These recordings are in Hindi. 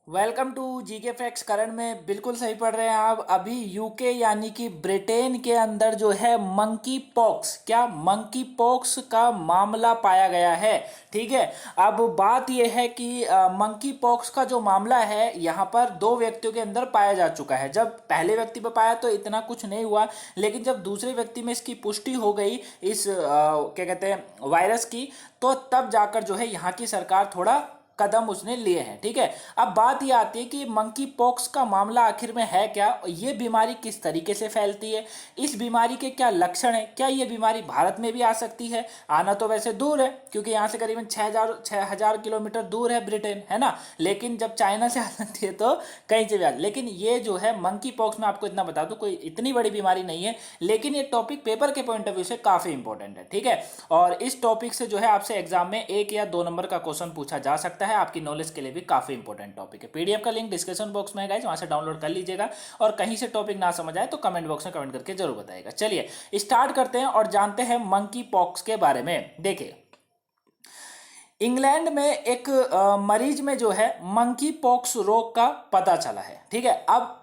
Welcome to GK facts. करण में बिल्कुल सही पढ़ रहे हैं आप। अभी यूके यानी कि ब्रिटेन के अंदर जो है मंकी पॉक्स, क्या मंकी पॉक्स का मामला पाया गया है। ठीक है, अब बात यह है कि मंकी पॉक्स का जो मामला है यहाँ पर दो व्यक्तियों के अंदर पाया जा चुका है। जब पहले व्यक्ति पर पाया तो इतना कुछ नहीं हुआ, लेकिन जब दूसरे व्यक्ति में इसकी पुष्टि हो गई इस क्या कहते हैं वायरस की, तो तब जाकर जो है यहाँ की सरकार थोड़ा कदम उसने लिए हैं। ठीक है, अब बात ये आती है कि मंकी पॉक्स का मामला आखिर में है क्या, ये बीमारी किस तरीके से फैलती है, इस बीमारी के क्या लक्षण है, क्या ये बीमारी भारत में भी आ सकती है। आना तो वैसे दूर है क्योंकि यहाँ से करीबन 6,000 किलोमीटर दूर है ब्रिटेन, है ना, लेकिन जब चाइना से आ सकती है तो कहीं से भी आ। लेकिन ये जो है मंकी पॉक्स में आपको इतना बता दूं कोई इतनी बड़ी बीमारी नहीं है, लेकिन ये टॉपिक पेपर के पॉइंट ऑफ व्यू से काफी इंपॉर्टेंट है। ठीक है, और इस टॉपिक से जो है आपसे एग्जाम में 1 या 2 नंबर का क्वेश्चन पूछा जा सकता है। आपकी नॉलेज के लिए भी काफी इंपॉर्टेंट टॉपिक है। पीडीएफ का लिंक डिस्क्रिप्शन बॉक्स में है गाइस, वहां से डाउनलोड कर लीजिएगा। और कहीं से टॉपिक ना समझ आए तो कमेंट बॉक्स में कमेंट करके जरूर बताइएगा। चलिए स्टार्ट करते हैं और जानते हैं मंकी पॉक्स के बारे में। देखिए, इंग्लैंड में एक मरीज में जो है मंकी पॉक्स रोग का पता चला है। ठीक है, अब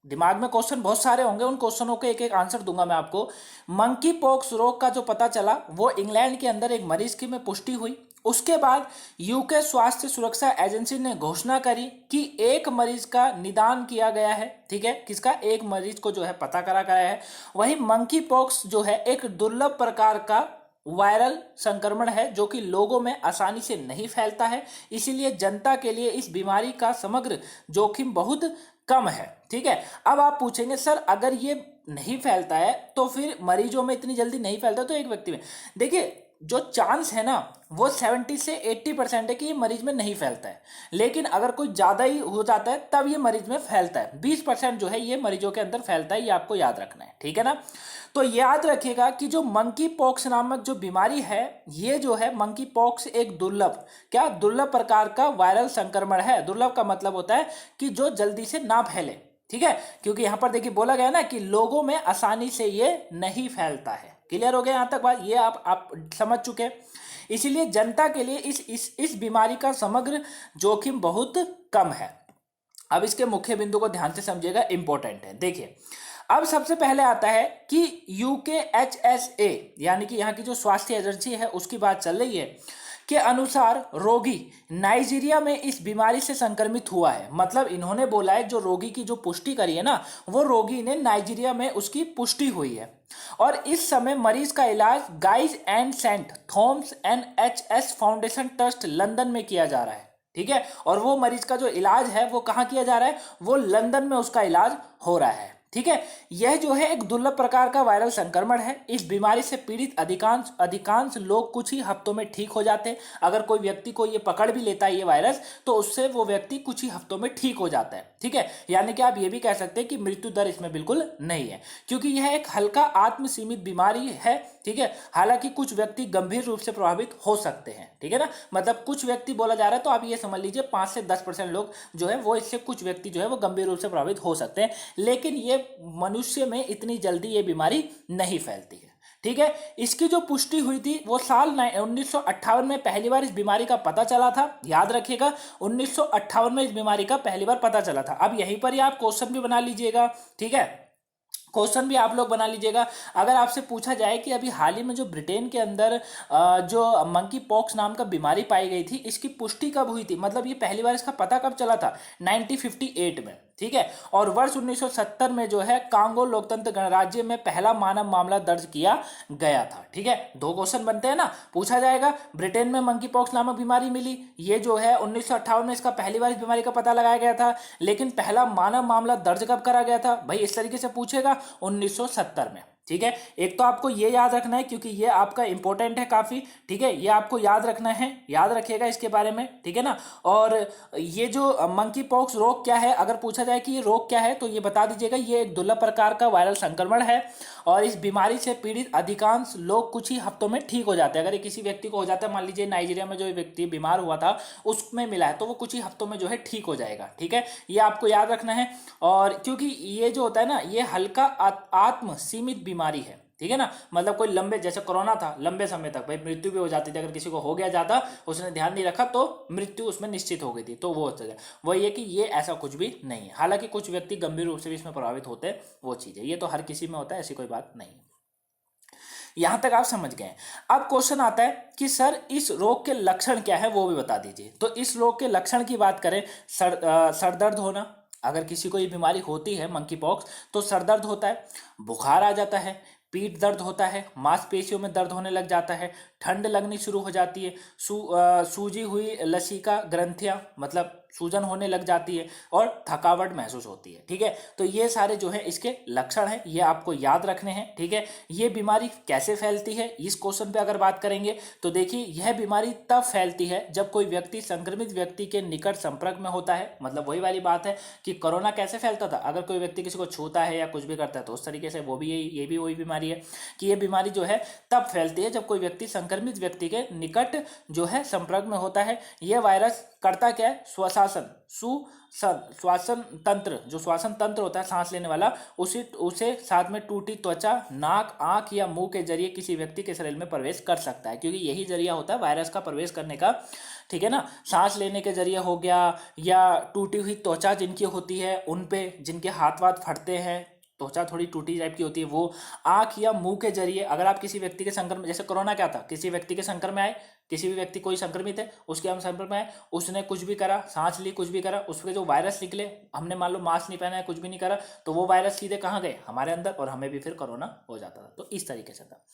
दिमाग में क्वेश्चन बहुत सारे होंगे, उन क्वेश्चनों के एक एक आंसर दूंगा मैं आपको। मंकी पॉक्स रोग का जो पता चला वो इंग्लैंड के अंदर एक मरीज की में पुष्टि हुई। उसके बाद यूके स्वास्थ्य सुरक्षा एजेंसी ने घोषणा करी कि एक मरीज का निदान किया गया है। ठीक है, किसका, एक मरीज को जो है पता करा गया है। वही मंकी पॉक्स जो है एक दुर्लभ प्रकार का वायरल संक्रमण है जो कि लोगों में आसानी से नहीं फैलता है, इसीलिए जनता के लिए इस बीमारी का समग्र जोखिम बहुत कम है। ठीक है, अब आप पूछेंगे सर अगर ये नहीं फैलता है तो फिर मरीजों में इतनी जल्दी नहीं फैलता तो एक व्यक्ति में, देखिए जो चांस है ना वो 70 से 80% है कि ये मरीज में नहीं फैलता है, लेकिन अगर कोई ज्यादा ही हो जाता है तब ये मरीज में फैलता है। 20% जो है ये मरीजों के अंदर फैलता है, ये आपको याद रखना है। ठीक है ना, तो याद रखिएगा कि जो मंकी पॉक्स नामक जो बीमारी है, ये जो है मंकी पॉक्स एक दुर्लभ, क्या दुर्लभ प्रकार का वायरल संक्रमण है। दुर्लभ का मतलब होता है कि जो जल्दी से ना फैले। ठीक है, क्योंकि यहां पर देखिए बोला गया ना कि लोगों में आसानी से ये नहीं फैलता है। क्लियर हो गया यहां तक बात, ये आप समझ चुके हैं। इसीलिए जनता के लिए इस बीमारी का समग्र जोखिम बहुत कम है। अब इसके मुख्य बिंदु को ध्यान से समझिएगा, इंपॉर्टेंट है। देखिए, अब सबसे पहले आता है कि यूकेएचएसए यानी कि यहाँ की जो स्वास्थ्य एजेंसी है उसकी बात चल रही है के अनुसार रोगी नाइजीरिया में इस बीमारी से संक्रमित हुआ है। मतलब इन्होंने बोला है जो रोगी की जो पुष्टि करी है ना, वो रोगी ने नाइजीरिया में उसकी पुष्टि हुई है। और इस समय मरीज का इलाज Guy's and Saint Thomas NHS foundation trust London में किया जा रहा है। ठीक है, और वो मरीज का जो इलाज है वो कहाँ किया जा रहा है, वो लंदन में उसका इलाज हो रहा है। ठीक है, यह जो है एक दुर्लभ प्रकार का वायरल संक्रमण है। इस बीमारी से पीड़ित अधिकांश लोग कुछ ही हफ्तों में ठीक हो जाते हैं। अगर कोई व्यक्ति को ये पकड़ भी लेता है ये वायरस, तो उससे वो व्यक्ति कुछ ही हफ्तों में ठीक हो जाता है। ठीक है, यानी कि आप ये भी कह सकते हैं कि मृत्यु दर इसमें बिल्कुल नहीं है, क्योंकि यह एक हल्का आत्मसीमित बीमारी है। ठीक है, हालांकि कुछ व्यक्ति गंभीर रूप से प्रभावित हो सकते हैं। ठीक है ना, मतलब कुछ व्यक्ति बोला जा रहा है, तो आप ये समझ लीजिए 5 से 10% लोग जो है वो इससे, कुछ व्यक्ति जो है वो गंभीर रूप से प्रभावित हो सकते हैं, लेकिन ये मनुष्य में इतनी जल्दी ये बीमारी नहीं फैलती है। ठीक है, इसकी जो पुष्टि हुई थी वो साल 1958 में पहली बार इस बीमारी का पता चला था। याद रखिएगा, 1958 में इस बीमारी का पहली बार पता चला था। अब यहीं पर ही आप क्वेश्चन भी बना लीजिएगा। ठीक है, क्वेश्चन भी आप लोग बना लीजिएगा। अगर आपसे पूछा जाए कि अभी हाल ही में जो ब्रिटेन के अंदर जो मंकी पॉक्स नाम का बीमारी पाई गई थी, इसकी पुष्टि कब हुई थी, मतलब ये पहली बार इसका पता कब चला था, 1958 में। ठीक है, और वर्ष 1970 में जो है कांगो लोकतंत्र गणराज्य में पहला मानव मामला दर्ज किया गया था। ठीक है, 2 क्वेश्चन बनते हैं ना, पूछा जाएगा ब्रिटेन में मंकी पॉक्स नामक बीमारी मिली, ये जो है 1958 में इसका पहली बार इस बीमारी का पता लगाया गया था, लेकिन पहला मानव मामला दर्ज कब करा गया था, भाई इस तरीके से पूछेगा 1970 में। ठीक है, एक तो आपको ये याद रखना है क्योंकि ये आपका इंपॉर्टेंट है काफी। ठीक है, ये आपको याद रखना है, याद रखिएगा इसके बारे में। ठीक है ना, और ये जो मंकी पॉक्स रोग क्या है, अगर पूछा जाए कि ये रोग क्या है तो ये बता दीजिएगा, ये एक दुर्लभ प्रकार का वायरल संक्रमण है और इस बीमारी से पीड़ित अधिकांश लोग कुछ ही हफ्तों में ठीक हो जाते हैं। अगर ये किसी व्यक्ति को हो जाता है, मान लीजिए नाइजीरिया में जो व्यक्ति बीमार हुआ था उसमें मिला है, तो वो कुछ ही हफ्तों में जो है ठीक हो जाएगा। ठीक है, ये आपको याद रखना है। और क्योंकि ये जो होता है ना, ये हल्का आत्म सीमित बीमारी है। ठीक है ना। मतलब कोई लंबे, जैसे कोरोना था, लंबे समय तक भाई मृत्यु भी हो जाती थी, अगर किसी को हो गया ज़्यादा, उसने ध्यान नहीं रखा तो मृत्यु उसमें निश्चित हो गई थी, तो वो होता है। वही है कि ये ऐसा कुछ भी नहीं है, हालांकि कुछ व्यक्ति गंभीर रूप से भी इसमें प्रभावित होते हैं, वो चीज़ है, ये तो हर किसी में होता है, ऐसी कोई बात नहीं है। यहां तक आप समझ गए। अब क्वेश्चन आता है कि सर इस रोग के लक्षण क्या है वो भी बता दीजिए। तो इस रोग के लक्षण की बात करें, सर दर्द होना, अगर किसी को ये बीमारी होती है मंकी पॉक्स तो सर दर्द होता है, बुखार आ जाता है, पीठ दर्द होता है, मांसपेशियों में दर्द होने लग जाता है, ठंड लगनी शुरू हो जाती है, सूजी हुई लसिका ग्रंथियां, मतलब सूजन होने लग जाती है, और थकावट महसूस होती है। ठीक है, तो ये सारे जो है इसके लक्षण हैं, ये आपको याद रखने हैं। ठीक है, ये बीमारी कैसे फैलती है, इस क्वेश्चन पे अगर बात करेंगे तो देखिए यह बीमारी तब फैलती है जब कोई व्यक्ति संक्रमित व्यक्ति के निकट संपर्क में होता है। मतलब वही वाली बात है कि कोरोना कैसे फैलता था, अगर कोई व्यक्ति किसी को छूता है या कुछ भी करता है तो उस तरीके से वो भी ये भी वही बीमारी है कि ये बीमारी जो है तब फैलती है जब कोई व्यक्ति संक्रमित व्यक्ति के निकट जो है संपर्क में होता है। यह वायरस करता क्या है, श्वासन तंत्र, जो श्वासन तंत्र होता है सांस लेने वाला, उसे साथ में टूटी त्वचा, नाक, आंख या मुंह के जरिए किसी व्यक्ति के शरीर में प्रवेश कर सकता है, क्योंकि यही जरिया होता है वायरस का प्रवेश करने का। ठीक है ना, सांस लेने के जरिए हो गया, या टूटी हुई त्वचा जिनकी होती है उन पे, जिनके हाथ वाथ फटते हैं, त्वचा थोड़ी टूटी टाइप की होती है वो, आंख या मुंह के जरिए, अगर आप किसी व्यक्ति के संक्रमण, जैसे कोरोना क्या था, किसी व्यक्ति के संक्रमण में आए, किसी भी व्यक्ति कोई संक्रमित है उसके हम संपर्क में आए, उसने कुछ भी करा, सांस ली, कुछ भी करा, उसके जो वायरस निकले, हमने मान लो मास्क नहीं पहना है, कुछ भी नहीं करा, तो वो वायरस सीधे कहाँ गए, हमारे अंदर, और हमें भी फिर कोरोना हो जाता था। तो इस तरीके से था।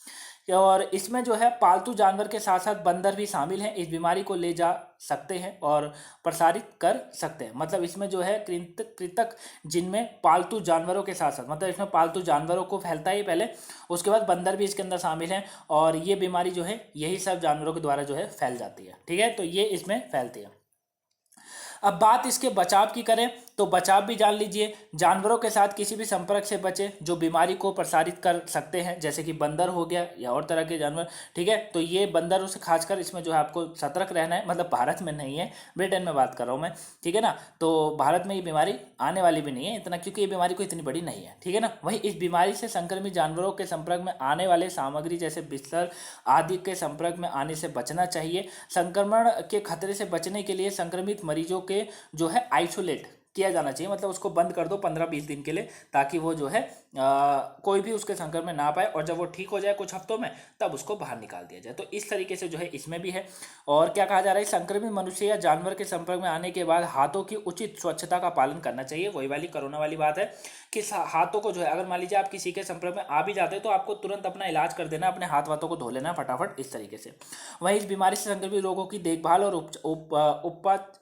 और इसमें जो है पालतू जानवर के साथ साथ बंदर भी शामिल हैं, इस बीमारी को ले जा सकते हैं और प्रसारित कर सकते हैं। मतलब इसमें जो है कृंतक जिनमें पालतू जानवरों के साथ साथ, मतलब इसमें पालतू जानवरों को फैलता है पहले, उसके बाद बंदर भी इसके अंदर शामिल हैं, और ये बीमारी जो है यही सब जानवरों के द्वारा जो है फैल जाती है। ठीक है, तो ये इसमें फैलती है। अब बात इसके बचाव की करें तो बचाव भी जान लीजिए, जानवरों के साथ किसी भी संपर्क से बचे जो बीमारी को प्रसारित कर सकते हैं, जैसे कि बंदर हो गया या और तरह के जानवर। ठीक है, तो ये बंदरों से खासकर इसमें जो है आपको सतर्क रहना है। मतलब भारत में नहीं है, ब्रिटेन में बात कर रहा हूँ मैं। ठीक है ना, तो भारत में ये बीमारी आने वाली भी नहीं है इतना, क्योंकि ये बीमारी कोई इतनी बड़ी नहीं है। ठीक है ना, वहीं इस बीमारी से संक्रमित जानवरों के संपर्क में आने वाले सामग्री जैसे बिस्तर आदि के संपर्क में आने से बचना चाहिए। संक्रमण के खतरे से बचने के लिए संक्रमित मरीजों के जो है आइसोलेट किया जाना चाहिए, मतलब उसको बंद कर दो 15-20 दिन के लिए, ताकि वो जो है कोई भी उसके संपर्क में ना पाए, और जब वो ठीक हो जाए कुछ हफ्तों में तब उसको बाहर निकाल दिया जाए। तो इस तरीके से जो है इसमें भी है। और क्या कहा जा रहा है, संक्रमित मनुष्य या जानवर के संपर्क में आने के बाद हाथों की उचित स्वच्छता का पालन करना चाहिए। वही वाली कोरोना वाली बात है कि हाथों को जो है, अगर मान लीजिए आप किसी के संपर्क में आ भी जाते हैं तो आपको तुरंत अपना इलाज कर देना, अपने हाथ वाथों को धो लेना फटाफट, इस तरीके से। वहीं इस बीमारी से संक्रमित लोगों की देखभाल और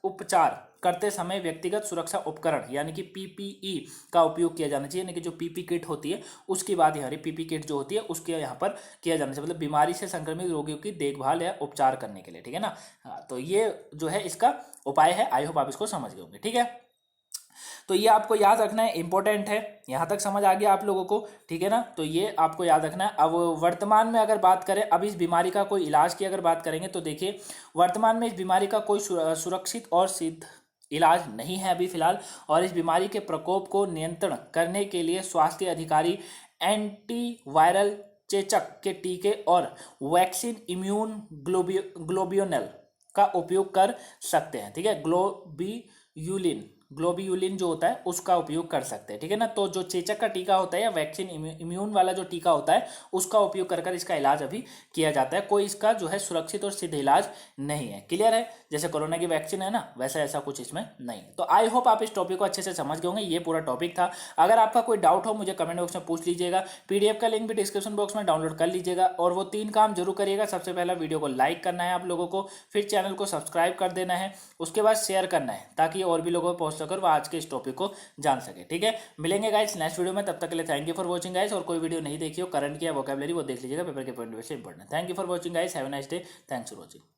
उपचार करते समय व्यक्तिगत सुरक्षा उपकरण यानी कि पीपीई का उपयोग किया जाना चाहिए, यानी कि जो पीपी किट होती है उसकी बात यहाँ पीपी किट जो होती है उसके यहाँ पर किया जाना चाहिए, मतलब बीमारी से संक्रमित रोगियों की देखभाल या उपचार करने के लिए। ठीक है ना, हाँ, तो ये जो है इसका उपाय है। आई होप आप इसको समझ गए होंगे। ठीक है, तो ये आपको याद रखना है, इंपॉर्टेंट है। यहाँ तक समझ आ गया आप लोगों को। ठीक है ना, तो ये आपको याद रखना है। अब वर्तमान में अगर बात करें, अब इस बीमारी का कोई इलाज की अगर बात करेंगे तो देखिए वर्तमान में इस बीमारी का कोई सुरक्षित और सिद्ध इलाज नहीं है अभी फिलहाल, और इस बीमारी के प्रकोप को नियंत्रण करने के लिए स्वास्थ्य अधिकारी एंटीवायरल चेचक के टीके और वैक्सीन इम्यून ग्लोब्यूनल का उपयोग कर सकते हैं। ठीक है, ग्लोबियुलिन जो होता है उसका उपयोग कर सकते हैं। ठीक है ना, तो जो चेचक का टीका होता है या वैक्सीन इम्यून वाला जो टीका होता है उसका उपयोग कर इसका इलाज अभी किया जाता है। कोई इसका जो है सुरक्षित और सिद्ध इलाज नहीं है। क्लियर है, जैसे कोरोना की वैक्सीन है ना, वैसा ऐसा कुछ इसमें नहीं है। तो आई होप आप इस टॉपिक को अच्छे से समझ गए होंगे। ये पूरा टॉपिक था। अगर आपका कोई डाउट हो मुझे कमेंट बॉक्स में पूछ लीजिएगा। पीडीएफ का लिंक भी डिस्क्रिप्शन बॉक्स में डाउनलोड कर लीजिएगा। और वो 3 काम जरूर करिएगा। सबसे पहला वीडियो को लाइक करना है आप लोगों को, फिर चैनल को सब्सक्राइब कर देना है, उसके बाद शेयर करना है ताकि और भी लोगों को पहुंच सकर वह आज के इस टॉपिक को जान सके। ठीक है, मिलेंगे गाइस नेक्स्ट वीडियो में, तब तक के लिए thank you for watching guys. और कोई वीडियो नहीं देखी हो करंट की या वोकैबुलरी वो देख लीजिएगा, पेपर के पॉइंट ऑफ व्यू से इंपॉर्टेंट है। Thank you for watching guys, have a nice day, thanks for watching.